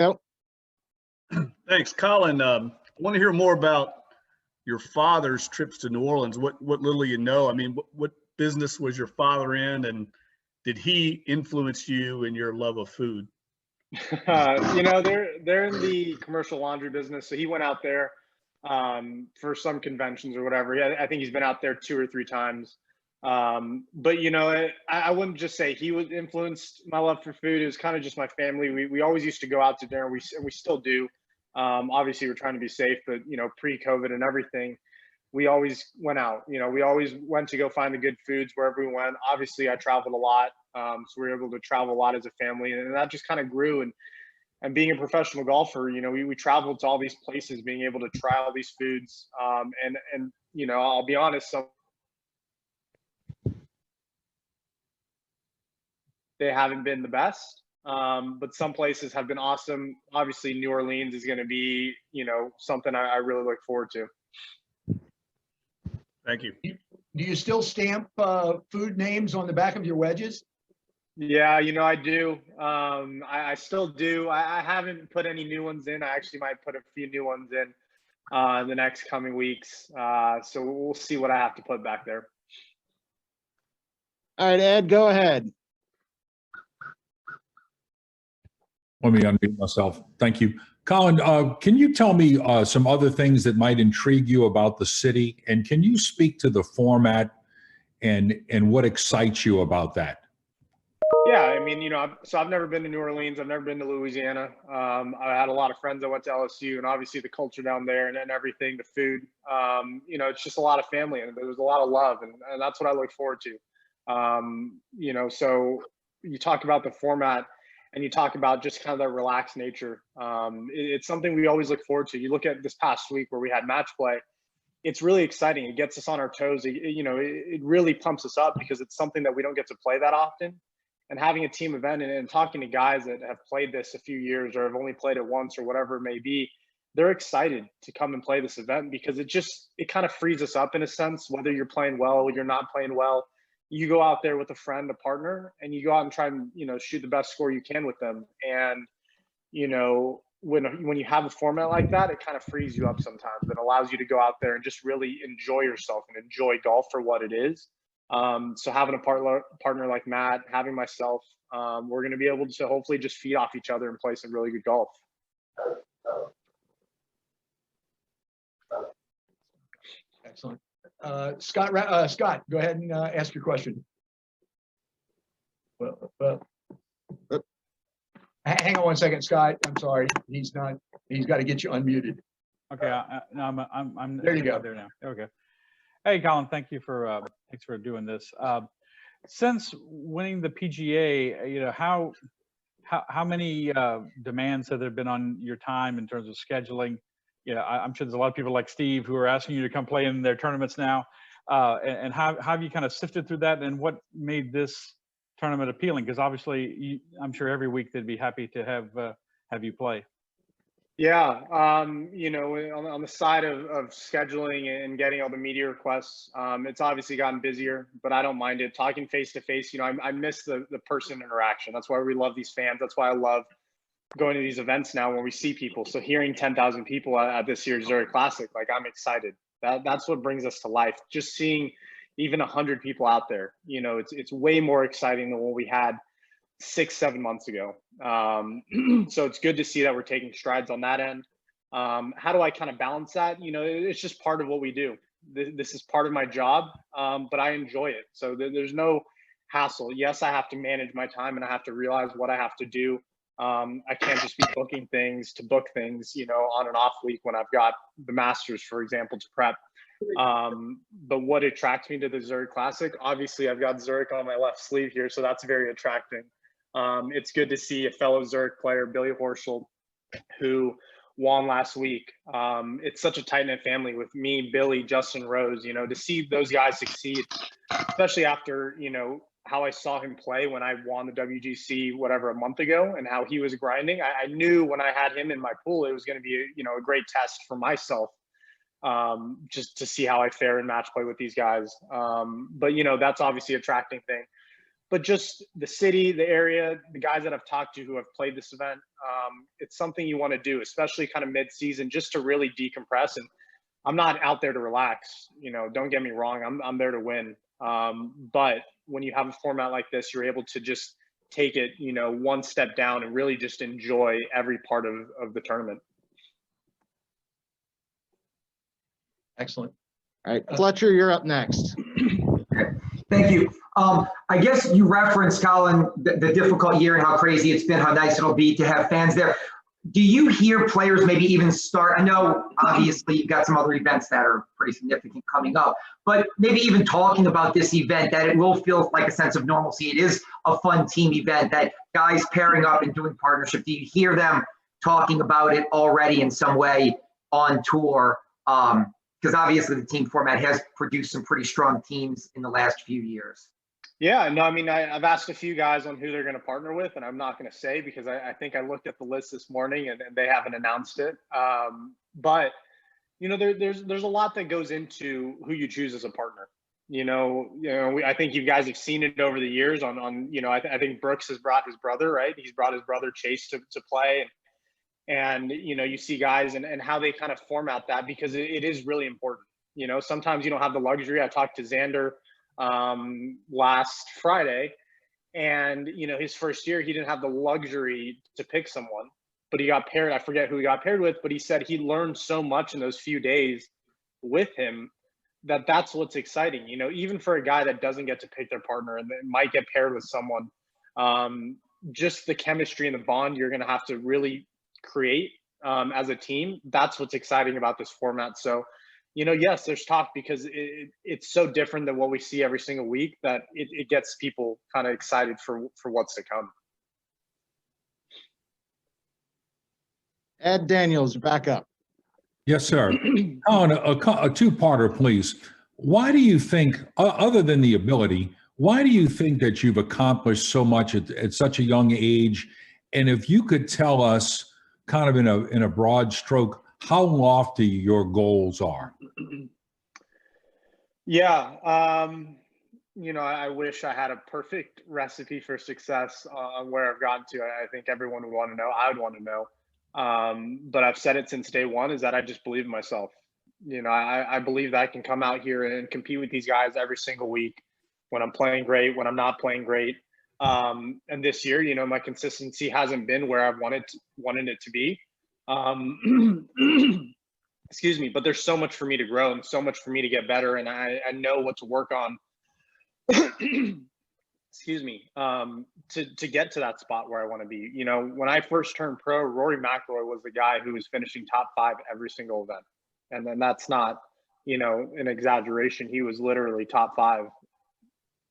Yep. Thanks, Colin. I want to hear more about your father's trips to New Orleans. What little you know. I mean, what business was your father in, and did he influence you in your love of food? They're in the commercial laundry business, so he went out there for some conventions or whatever. I think he's been out there 2 or 3 times. But I wouldn't just say he was influenced my love for food. It was kind of just my family. We always used to go out to dinner. We still do. Obviously, we're trying to be safe, but pre-COVID and everything, we always went out. We always went to go find the good foods wherever we went. Obviously, I traveled a lot, so we were able to travel a lot as a family, and that just kind of grew. And being a professional golfer, we traveled to all these places, being able to try all these foods. And I'll be honest, they haven't been the best, but some places have been awesome. Obviously, New Orleans is going to be, something I really look forward to. Thank you. Do you still stamp food names on the back of your wedges? Yeah, I do. I still do. I haven't put any new ones in. I actually might put a few new ones in the next coming weeks. So we'll see what I have to put back there. All right, Ed, go ahead. Let me unmute myself. Thank you. Colin, can you tell me some other things that might intrigue you about the city? And can you speak to the format and what excites you about that? Yeah, I mean, so I've never been to New Orleans. I've never been to Louisiana. I had a lot of friends that went to LSU, and obviously the culture down there and everything, the food, it's just a lot of family, and there's a lot of love, and that's what I look forward to. So you talk about the format, and you talk about just kind of that relaxed nature. It's something we always look forward to. You look at this past week where we had match play. It's really exciting. It gets us on our toes. It really pumps us up because it's something that we don't get to play that often. And having a team event and talking to guys that have played this a few years or have only played it once or whatever it may be, they're excited to come and play this event because it kind of frees us up in a sense, whether you're playing well or you're not playing well. You go out there with a friend, a partner, and you go out and try and, shoot the best score you can with them. And, when you have a format like that, it kind of frees you up sometimes. It allows you to go out there and just really enjoy yourself and enjoy golf for what it is. So having a partner like Matt, having myself, we're going to be able to hopefully just feed off each other and play some really good golf. Excellent. Scott, go ahead and ask your question. Hang on one second, Scott. I'm sorry. He's got to get you unmuted. Okay. No, I'm there you go. There now. There we go. Hey, Colin, thanks for doing this. Since winning the PGA, how many demands have there been on your time in terms of scheduling? I'm sure there's a lot of people like Steve who are asking you to come play in their tournaments now. And how have you kind of sifted through that, and what made this tournament appealing? Because obviously, I'm sure every week they'd be happy to have you play. Yeah, on the side of scheduling and getting all the media requests, it's obviously gotten busier, but I don't mind it. Talking face to face, I miss the person interaction. That's why we love these fans. That's why I love going to these events now when we see people. So hearing 10,000 people at this year's Zurich Classic, like, I'm excited. That's what brings us to life. Just seeing even 100 people out there, it's way more exciting than what we had 6-7 months ago. So it's good to see that we're taking strides on that end. How do I kind of balance that? It's just part of what we do. This is part of my job, but I enjoy it. So there's no hassle. Yes, I have to manage my time and I have to realize what I have to do. I can't just be booking things to book things, on an off week when I've got the Masters, for example, to prep. But what attracts me to the Zurich Classic, obviously I've got Zurich on my left sleeve here, so that's very attracting. It's good to see a fellow Zurich player, Billy Horschel, who won last week. It's such a tight-knit family with me, Billy, Justin Rose, to see those guys succeed, especially after, how I saw him play when I won the WGC, a month ago, and how he was grinding. I knew when I had him in my pool, it was going to be, a great test for myself, just to see how I fare in match play with these guys. But, that's obviously a attracting thing. but just the city, the area, the guys that I've talked to who have played this event, it's something you want to do, especially kind of mid-season, just to really decompress. And I'm not out there to relax. Don't get me wrong. I'm there to win. But when you have a format like this, you're able to just take it, one step down and really just enjoy every part of the tournament. Excellent. All right, Fletcher, you're up next. Okay. Thank you. I guess you referenced, Colin, the difficult year and how crazy it's been, how nice it'll be to have fans there. Do you hear players maybe even start? I know obviously you've got some other events that are pretty significant coming up, but maybe even talking about this event, that it will feel like a sense of normalcy. It is a fun team event, that guys pairing up and doing partnership. Do you hear them talking about it already in some way on tour? Because obviously the team format has produced some pretty strong teams in the last few years. Yeah, no, I mean, I've asked a few guys on who they're going to partner with, and I'm not going to say because I think I looked at the list this morning and they haven't announced it. But there's a lot that goes into who you choose as a partner. I think you guys have seen it over the years. I think Brooks has brought his brother, right? He's brought his brother Chase to play, and you see guys and how they kind of format that, because it is really important. Sometimes you don't have the luxury. I talked to Xander last Friday, and his first year he didn't have the luxury to pick someone, but he got paired. I forget who he got paired with, but he said he learned so much in those few days with him that's what's exciting. Even for a guy that doesn't get to pick their partner and might get paired with someone, just the chemistry and the bond you're going to have to really create as a team. That's what's exciting about this format. So yes, there's talk because it's so different than what we see every single week that it gets people kind of excited for what's to come. Ed Daniels, back up. Yes, sir. Colin, a two-parter, please. Why do you think, other than the ability, why do you think that you've accomplished so much at such a young age? And if you could tell us kind of in a broad stroke, how lofty your goals are. Yeah. I wish I had a perfect recipe for success on where I've gotten to. I think everyone would want to know. I would want to know. But I've said it since day one, is that I just believe in myself. I believe that I can come out here and compete with these guys every single week when I'm playing great, when I'm not playing great. And this year, my consistency hasn't been where I've wanted it to be. Excuse me, but there's so much for me to grow and so much for me to get better. And I know what to work on, excuse me, to get to that spot where I want to be. When I first turned pro, Rory McIlroy was the guy who was finishing top 5 every single event. And then that's not, an exaggeration. He was literally top 5,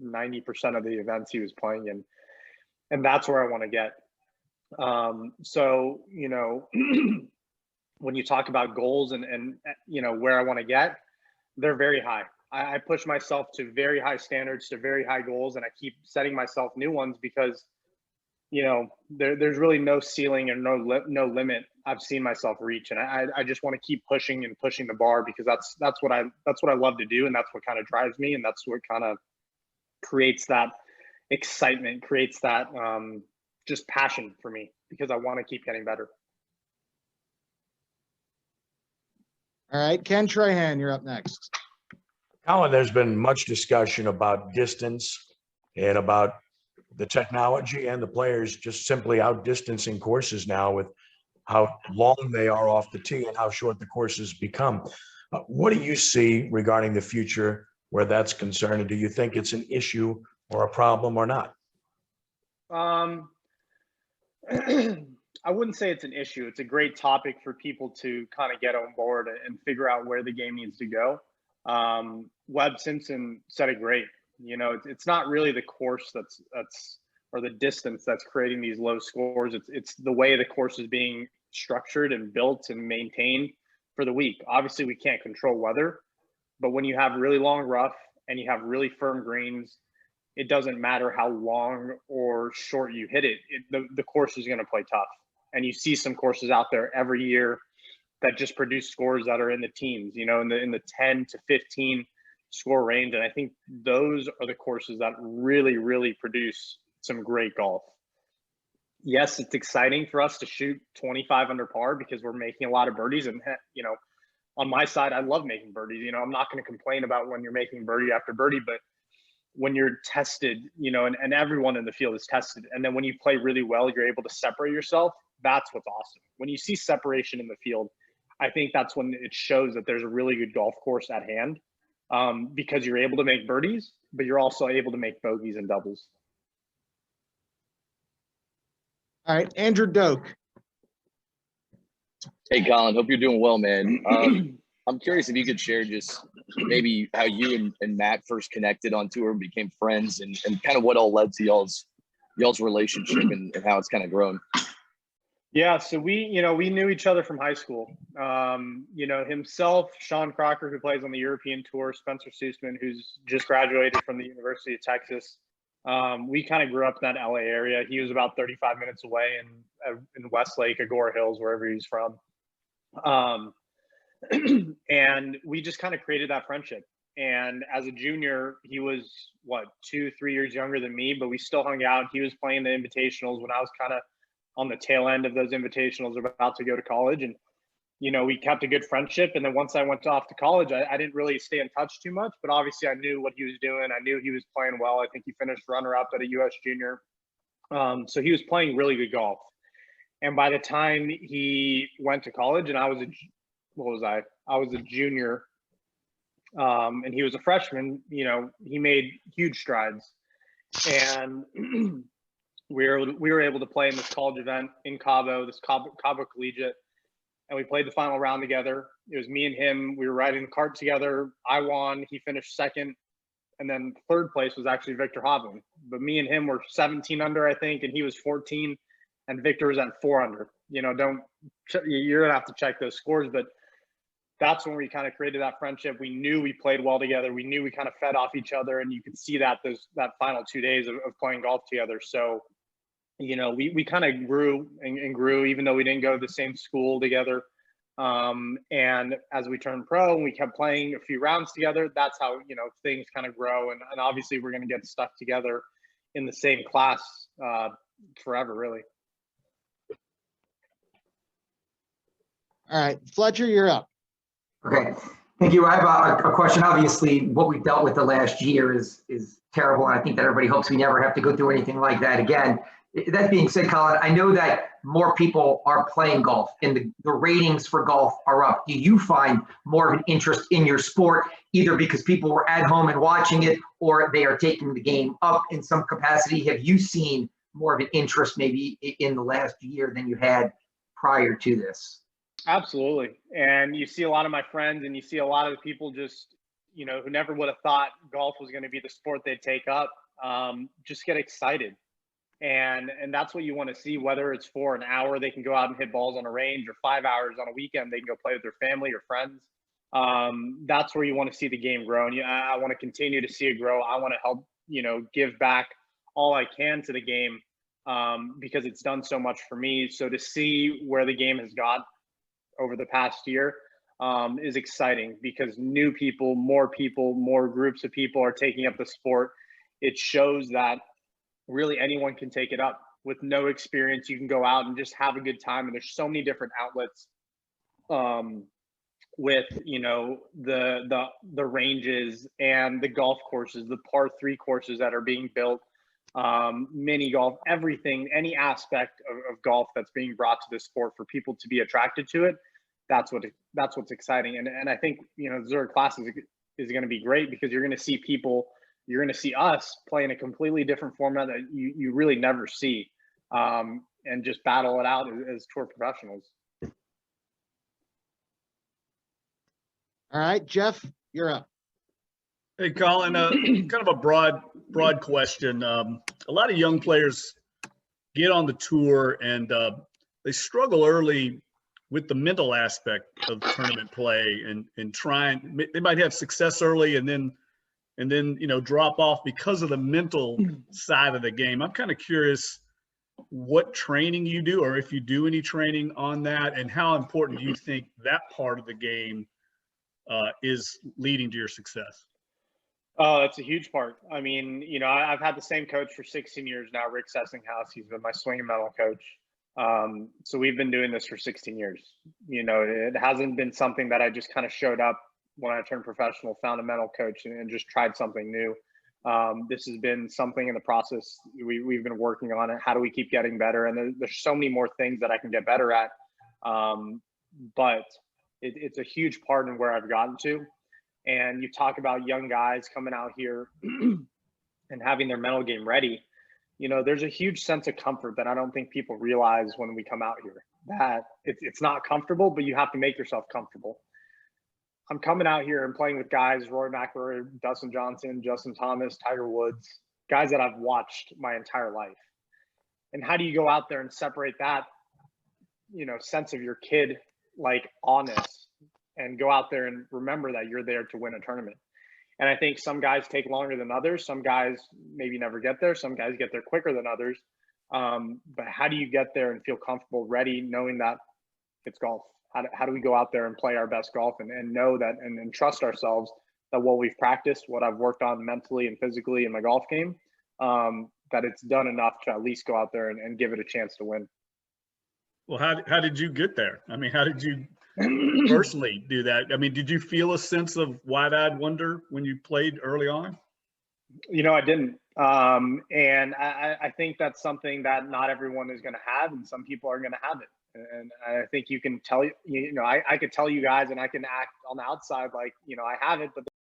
90% of the events he was playing in. And that's where I want to get. So, when you talk about goals and where I want to get, they're very high. I push myself to very high standards, to very high goals, and I keep setting myself new ones because, there's really no ceiling and no limit I've seen myself reach. And I just want to keep pushing the bar, because that's what I love to do. And that's what kind of drives me. And that's what kind of creates that excitement, creates that, just passion for me, because I want to keep getting better. All right, Ken Trahan, you're up next. Colin, there's been much discussion about distance and about the technology and the players just simply outdistancing courses now with how long they are off the tee and how short the courses become. What do you see regarding the future where that's concerned? And do you think it's an issue or a problem or not? I wouldn't say it's an issue. It's a great topic for people to kind of get on board and figure out where the game needs to go. Webb Simpson said it great. It's not really the course that's or the distance that's creating these low scores. It's the way the course is being structured and built and maintained for the week. Obviously, we can't control weather, but when you have really long rough and you have really firm greens, it doesn't matter how long or short you hit it. The course is going to play tough. And you see some courses out there every year that just produce scores that are in the teens, in the 10 to 15 score range. And I think those are the courses that really, really produce some great golf. Yes, it's exciting for us to shoot 25 under par because we're making a lot of birdies. And, you know, on my side, I love making birdies. You know, I'm not going to complain about when you're making birdie after birdie, but when you're tested, you know, and everyone in the field is tested. And then when you play really well, you're able to separate yourself. That's what's awesome. When you see separation in the field, I think that's when it shows that there's a really good golf course at hand, because you're able to make birdies, but you're also able to make bogeys and doubles. All right, Andrew Doak. Hey, Colin, hope you're doing well, man. I'm curious if you could share just maybe how you and Matt first connected on tour and became friends, and kind of what all led to y'all's relationship and how it's kind of grown. Yeah, so we knew each other from high school. You know, himself, Sean Crocker, who plays on the European Tour, Spencer Sussman, who's just graduated from the University of Texas. We kind of grew up in that LA area. He was about 35 minutes away in Westlake, Agora Hills, wherever he's from. And we just kind of created that friendship. And as a junior, he was 2-3 years younger than me, but we still hung out. He was playing the invitationals when I was kind of on the tail end of those invitationals, about to go to college. And, you know, we kept a good friendship. And then once I went off to college, I didn't really stay in touch too much, but obviously I knew what he was doing. I knew he was playing well. I think he finished runner-up at a US Junior. So he was playing really good golf. And by the time he went to college and I was a junior, and he was a freshman, you know, he made huge strides. And we were able to play in this college event in Cabo, this Cabo Collegiate, and we played the final round together. It was me and him. We were riding the cart together. I won. He finished second, and then third place was actually Victor Hovland. But me and him were 17 under, I think, and he was 14, and Victor was at 4 under. You know, you're gonna have to check those scores, but that's when we kind of created that friendship. We knew we played well together. We knew we kind of fed off each other, and you could see that that final 2 days of playing golf together. So, you know, we kind of grew and grew, even though we didn't go to the same school together. And as we turned pro and we kept playing a few rounds together, that's how, you know, things kind of grow. And obviously we're going to get stuck together in the same class forever, really. All right, Fletcher, you're up. Okay, thank you. I have a question. Obviously, what we've dealt with the last year is terrible, and I think that everybody hopes we never have to go through anything like that again. That being said, Colin, I know that more people are playing golf and the ratings for golf are up. Do you find more of an interest in your sport, either because people were at home and watching it, or they are taking the game up in some capacity? Have you seen more of an interest maybe in the last year than you had prior to this? Absolutely. And you see a lot of my friends and you see a lot of the people just, you know, who never would have thought golf was going to be the sport they'd take up, just get excited. And that's what you want to see, whether it's for an hour, they can go out and hit balls on a range, or 5 hours on a weekend, they can go play with their family or friends. That's where you want to see the game grow. And I want to continue to see it grow. I want to help, you know, give back all I can to the game, because it's done so much for me. So to see where the game has got over the past year is exciting, because new people, more groups of people are taking up the sport. It shows that really anyone can take it up with no experience. You can go out and just have a good time. And there's so many different outlets with, you know, the ranges and the golf courses, the par 3 courses that are being built, mini golf, everything, any aspect of golf that's being brought to this sport for people to be attracted to it. That's what's exciting. And I think, you know, Zurich Classic is going to be great, because you're going to see people, you're going to see us play in a completely different format that you really never see, and just battle it out as tour professionals. All right, Jeff, you're up. Hey, Colin, kind of a broad question. A lot of young players get on the tour and they struggle early with the mental aspect of tournament play and trying. They might have success early and then you know, drop off because of the mental side of the game. I'm kind of curious what training you do, or if you do any training on that, and how important do you think that part of the game is leading to your success? Oh, that's a huge part. I mean, I've had the same coach for 16 years now, Rick Sessinghouse. He's been my swing and medal coach. So we've been doing this for 16 years. It hasn't been something that I just kind of showed up when I turned professional, found a medal coach, and just tried something new. This has been something in the process. We've been working on it. How do we keep getting better? And there's so many more things that I can get better at. But it's a huge part in where I've gotten to. And you talk about young guys coming out here and having their mental game ready. There's a huge sense of comfort that I don't think people realize when we come out here, that it's not comfortable, but you have to make yourself comfortable. I'm coming out here and playing with guys, Rory McIlroy, Dustin Johnson, Justin Thomas, Tiger Woods, guys that I've watched my entire life. And how do you go out there and separate that, sense of your kid, like honest, and go out there and remember that you're there to win a tournament? And I think some guys take longer than others. Some guys maybe never get there. Some guys get there quicker than others. But how do you get there and feel comfortable, ready, knowing that it's golf? How do we go out there and play our best golf and know that and trust ourselves that what we've practiced, what I've worked on mentally and physically in my golf game, that it's done enough to at least go out there and give it a chance to win. Well, how did you get there? I mean, how did you personally do that? I mean, did you feel a sense of wide-eyed wonder when you played early on? I didn't. And I think that's something that not everyone is going to have, and some people are going to have it. And I think you can tell, I could tell you guys and I can act on the outside like, I have it, but